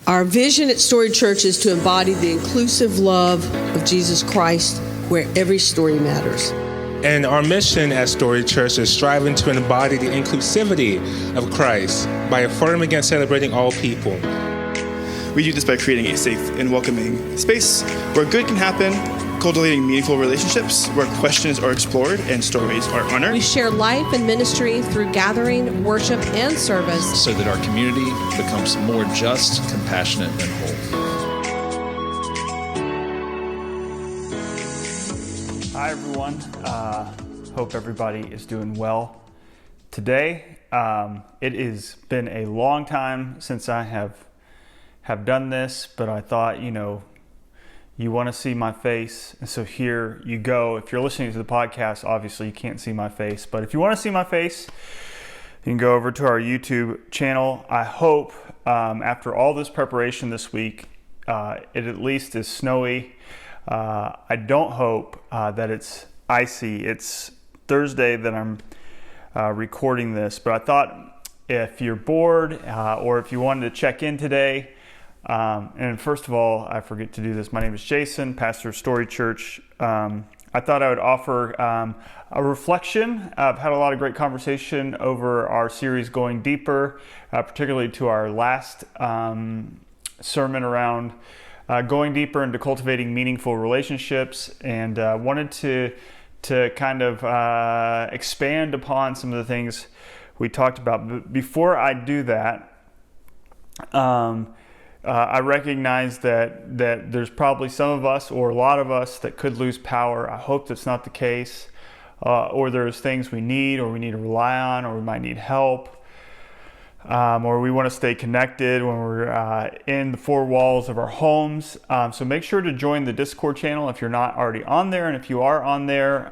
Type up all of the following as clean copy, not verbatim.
Our vision at Storied Church is to embody the inclusive love of Jesus Christ where every story matters. And our mission at Storied Church is striving to embody the inclusivity of Christ by affirming and celebrating all people. We do this by creating a safe and welcoming space where good can happen, cultivating meaningful relationships where questions are explored and stories are honored. We share life and ministry through gathering, worship, and service so that our community becomes more just, compassionate, and whole. Hi, everyone. Hope everybody is doing well today. It has been a long time since I have done this, but I thought, you want to see my face, and so here you go. If you're listening to the podcast, obviously you can't see my face, but if you want to see my face, you can go over to our YouTube channel. I hope after all this preparation this week, it at least is snowy. I don't hope that it's icy. It's Thursday that I'm recording this, but I thought if you're bored or if you wanted to check in today, and first of all, I forget to do this. My name is Jason, pastor of Storied Church. I thought I would offer a reflection. I've had a lot of great conversation over our series Going Deeper, particularly to our last sermon around going deeper into cultivating meaningful relationships, and wanted to kind of expand upon some of the things we talked about. But before I do that, I recognize that there's probably some of us or a lot of us that could lose power. I hope that's not the case. Or there's things we need to rely on, or we might need help. Or we want to stay connected when we're in the four walls of our homes. So make sure to join the Discord channel if you're not already on there. And if you are on there,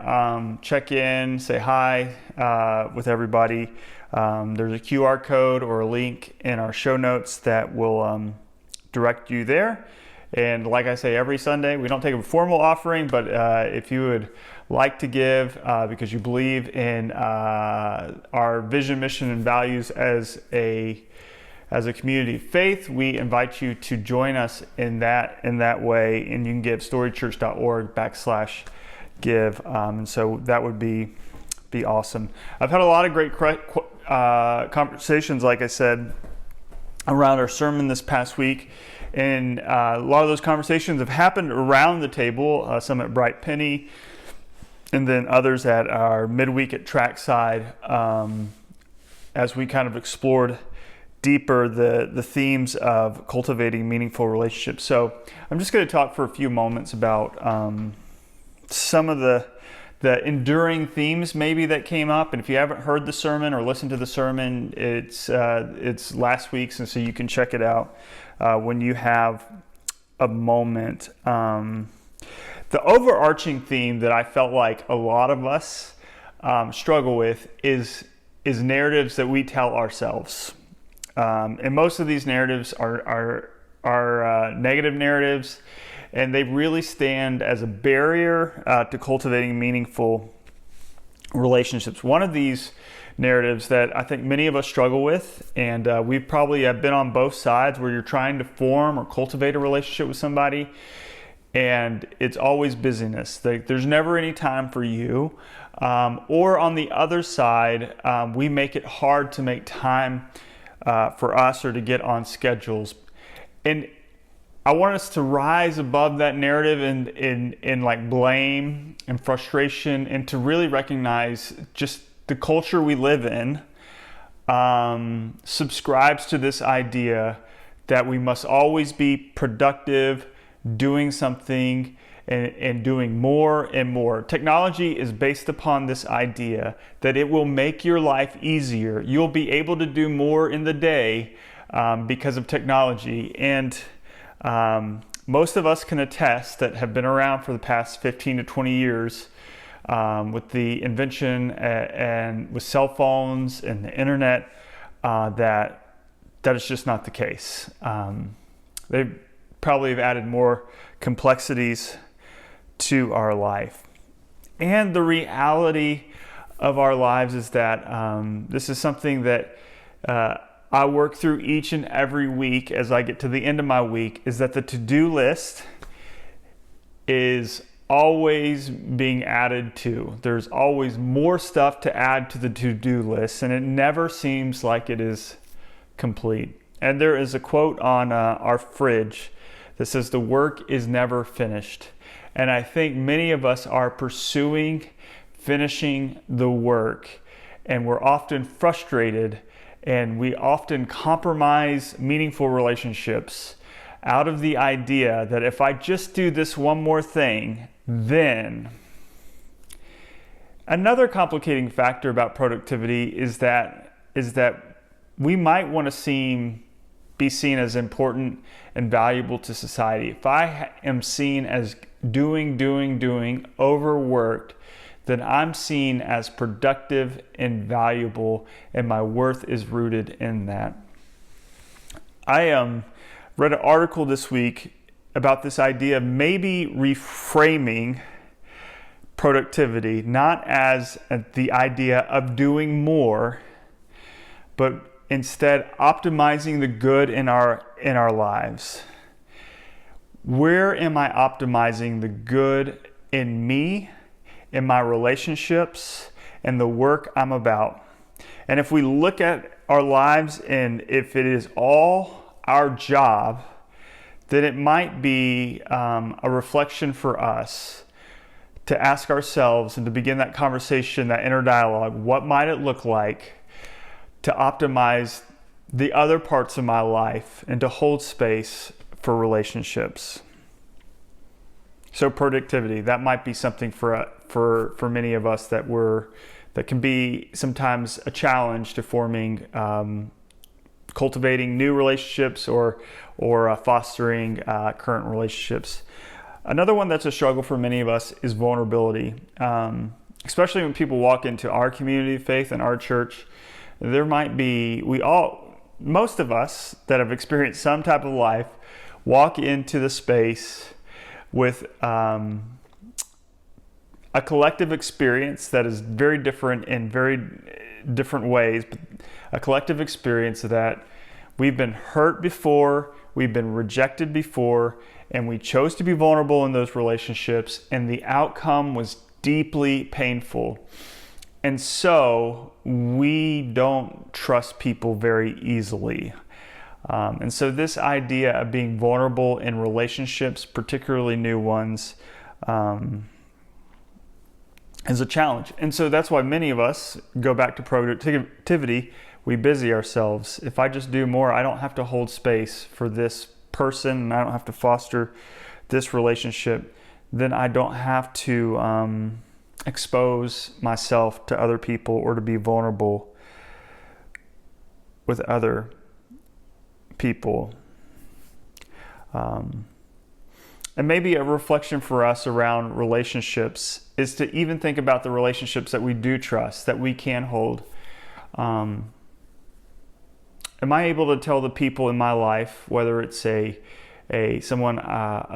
check in, say hi with everybody. There's a QR code or a link in our show notes that will direct you there. And like I say, every Sunday, we don't take a formal offering, but if you would like to give because you believe in our vision, mission, and values as a community of faith, we invite you to join us in that way. And you can give storiedchurch.org/give. And so that would be awesome. I've had a lot of great conversations, like I said, around our sermon this past week, and a lot of those conversations have happened around the table, some at Bright Penny, and then others at our midweek at Trackside, as we kind of explored deeper the themes of cultivating meaningful relationships. So I'm just going to talk for a few moments about some of the enduring themes maybe that came up. And if you haven't heard the sermon or listened to the sermon, it's last week's, and so you can check it out when you have a moment. The overarching theme that I felt like a lot of us struggle with is narratives that we tell ourselves. And most of these narratives are negative narratives, and they really stand as a barrier to cultivating meaningful relationships. One of these narratives that I think many of us struggle with, and we probably have been on both sides, where you're trying to form or cultivate a relationship with somebody, and it's always busyness. There's never any time for you. Or on the other side, we make it hard to make time for us or to get on schedules. And I want us to rise above that narrative in like blame and frustration, and to really recognize just the culture we live in subscribes to this idea that we must always be productive, doing something, and doing more and more. Technology is based upon this idea that it will make your life easier. You'll be able to do more in the day because of technology. And most of us can attest, that have been around for the past 15 to 20 years, with the invention and with cell phones and the internet, that is just not the case. They probably have added more complexities to our life. And the reality of our lives is that this is something that I work through each and every week as I get to the end of my week is that the to-do list is always being added to. There's always more stuff to add to the to-do list, and it never seems like it is complete. And there is a quote on our fridge that says, "The work is never finished." And I think many of us are pursuing finishing the work, and we're often frustrated, and we often compromise meaningful relationships out of the idea that if I just do this one more thing, then. Another complicating factor about productivity is that we might want to be seen as important and valuable to society. If I am seen as doing, overworked, then I'm seen as productive and valuable, and my worth is rooted in that. I read an article this week about this idea of maybe reframing productivity, not as the idea of doing more, but instead optimizing the good in our lives. Where am I optimizing the good in me, in my relationships, and the work I'm about? And if we look at our lives and if it is all our job, then it might be a reflection for us to ask ourselves and to begin that conversation, that inner dialogue. What might it look like to optimize the other parts of my life and to hold space for relationships? So productivity, that might be something for many of us that can be sometimes a challenge to forming, cultivating new relationships or fostering current relationships. Another one that's a struggle for many of us is vulnerability, especially when people walk into our community of faith and our church. There might be, most of us that have experienced some type of life walk into the space with a collective experience that is very different in very different ways, but a collective experience that we've been hurt before, we've been rejected before, and we chose to be vulnerable in those relationships, and the outcome was deeply painful. And so we don't trust people very easily. And so this idea of being vulnerable in relationships, particularly new ones, is a challenge. And so that's why many of us go back to productivity. We busy ourselves. If I just do more, I don't have to hold space for this person, and I don't have to foster this relationship. Then I don't have to expose myself to other people or to be vulnerable with other people. And maybe a reflection for us around relationships is to even think about the relationships that we do trust, that we can hold. Am I able to tell the people in my life, whether it's a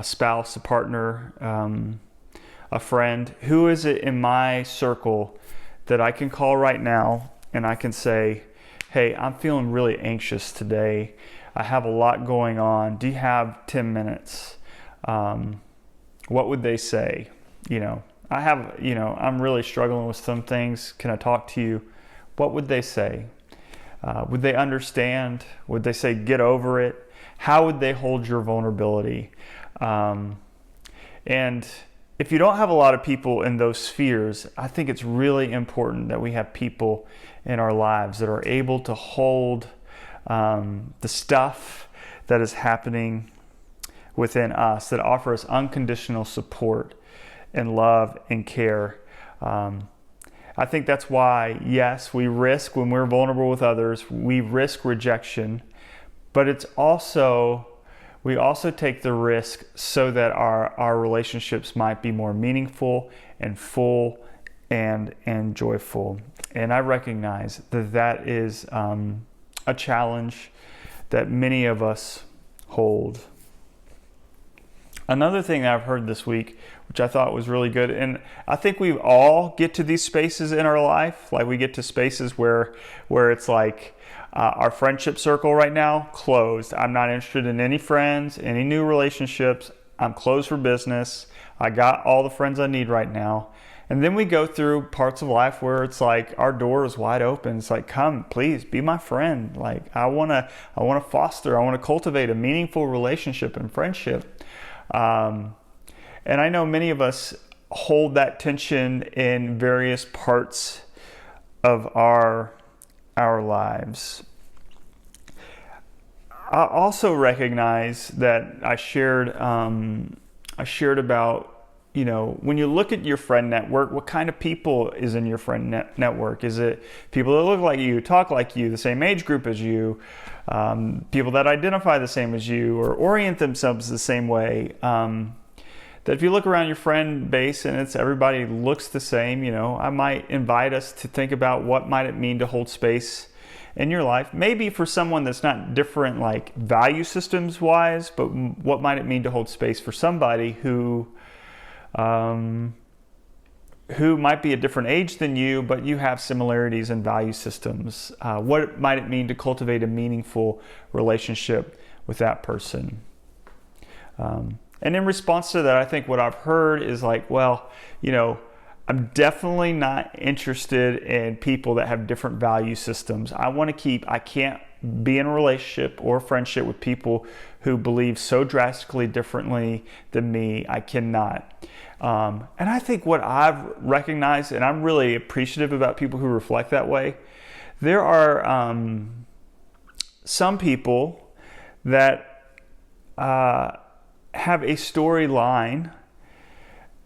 spouse, a partner, a friend, who is it in my circle that I can call right now and I can say, "Hey, I'm feeling really anxious today. I have a lot going on. Do you have 10 minutes? What would they say? I'm really struggling with some things. Can I talk to you?" What would they say? Would they understand? Would they say, "Get over it"? How would they hold your vulnerability? And if you don't have a lot of people in those spheres, I think it's really important that we have people in our lives that are able to hold the stuff that is happening within us, that offer us unconditional support and love and care. I think that's why, yes, we risk when we're vulnerable with others, we risk rejection, but we also take the risk so that our relationships might be more meaningful and full and joyful. And I recognize that is a challenge that many of us hold. Another thing that I've heard this week, which I thought was really good, and I think we all get to these spaces in our life, like we get to spaces where it's like, Our friendship circle right now, closed. I'm not interested in any friends, any new relationships. I'm closed for business. I got all the friends I need right now. And then we go through parts of life where it's like our door is wide open. It's like, come, please be my friend. Like I want to foster, I want to cultivate a meaningful relationship and friendship. And I know many of us hold that tension in various parts of our lives. I also recognize that I shared about, when you look at your friend network, what kind of people is in your friend network? Is it people that look like you, talk like you, the same age group as you, people that identify the same as you, or orient themselves the same way? That if you look around your friend base and it's everybody looks the same, I might invite us to think about what might it mean to hold space in your life. Maybe for someone that's not different, like value systems wise, but what might it mean to hold space for somebody who might be a different age than you, but you have similarities in value systems. What might it mean to cultivate a meaningful relationship with that person? And in response to that, I think what I've heard is like, well, I'm definitely not interested in people that have different value systems. I can't be in a relationship or friendship with people who believe so drastically differently than me. I cannot. And I think what I've recognized, and I'm really appreciative about people who reflect that way, there are some people that have a storyline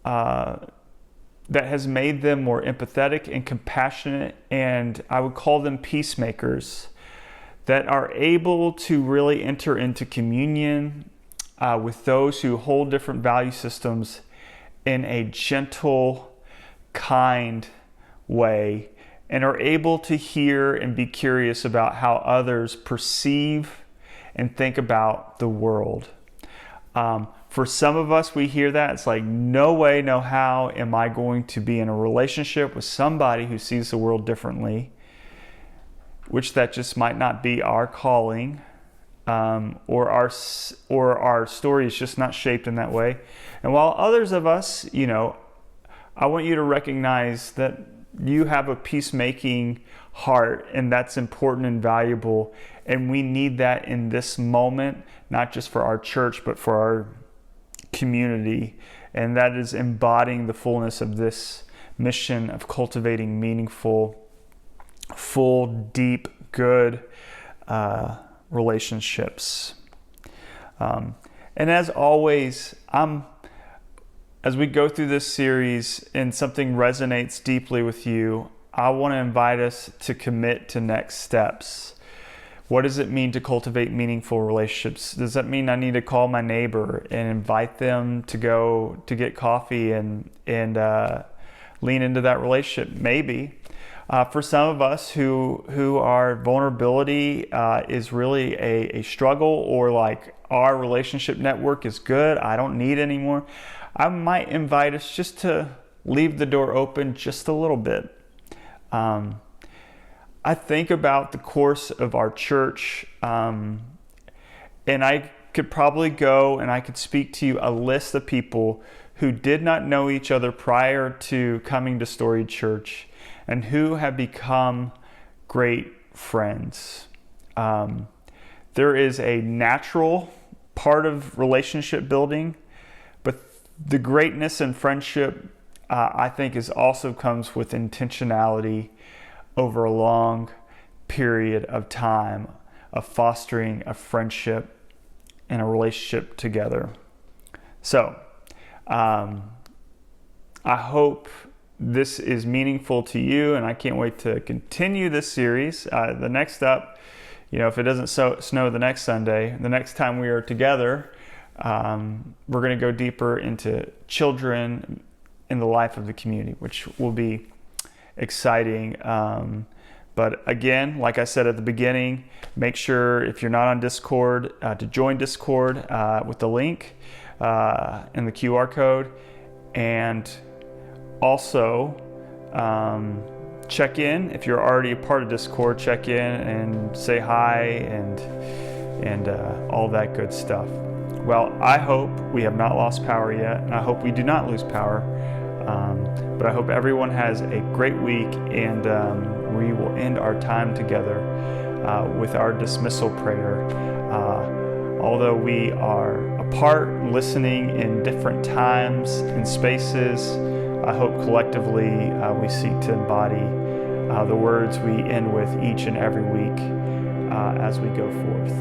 that has made them more empathetic and compassionate, and I would call them peacemakers, that are able to really enter into communion with those who hold different value systems in a gentle, kind way, and are able to hear and be curious about how others perceive and think about the world. For some of us, we hear that, it's like, no way, no how am I going to be in a relationship with somebody who sees the world differently, which that just might not be our calling, or our story is just not shaped in that way. And while others of us, I want you to recognize that you have a peacemaking heart, and that's important and valuable, and we need that in this moment, not just for our church, but for our community, and that is embodying the fullness of this mission of cultivating meaningful, full, deep, good relationships. And as always, as we go through this series and something resonates deeply with you, I want to invite us to commit to next steps. What does it mean to cultivate meaningful relationships? Does that mean I need to call my neighbor and invite them to go to get coffee and lean into that relationship? Maybe. For some of us who our vulnerability is really a struggle, or like our relationship network is good, I don't need anymore, I might invite us just to leave the door open just a little bit. I think about the course of our church, and I could probably go and I could speak to you a list of people who did not know each other prior to coming to Storied Church and who have become great friends. There is a natural part of relationship building, but the greatness in friendship, I think, also comes with intentionality over a long period of time of fostering a friendship and a relationship together. So, I hope this is meaningful to you, and I can't wait to continue this series. The next up, if it doesn't snow the next Sunday, the next time we are together, we're going to go deeper into children in the life of the community, which will be exciting. But again, like I said at the beginning, make sure if you're not on Discord to join Discord with the link and the QR code, and also check in. If you're already a part of Discord, check in and say hi and all that good stuff. Well, I hope we have not lost power yet, and I hope we do not lose power. But I hope everyone has a great week, and we will end our time together with our dismissal prayer. Although we are apart, listening in different times and spaces, I hope collectively we seek to embody the words we end with each and every week as we go forth.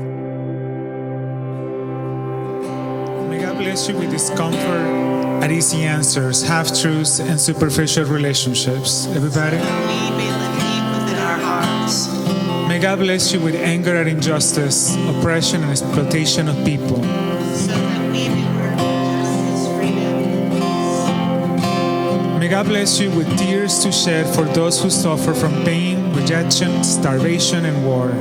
May God bless you with discomfort at easy answers, half-truths, and superficial relationships. Everybody? We may live deep within our hearts. May God bless you with anger at injustice, oppression, and exploitation of people. So that we may work for justice, freedom, and peace. May God bless you with tears to shed for those who suffer from pain, rejection, starvation, and war.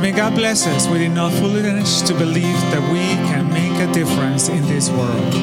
May God bless us with enough foolishness to believe that we can make a difference in this world.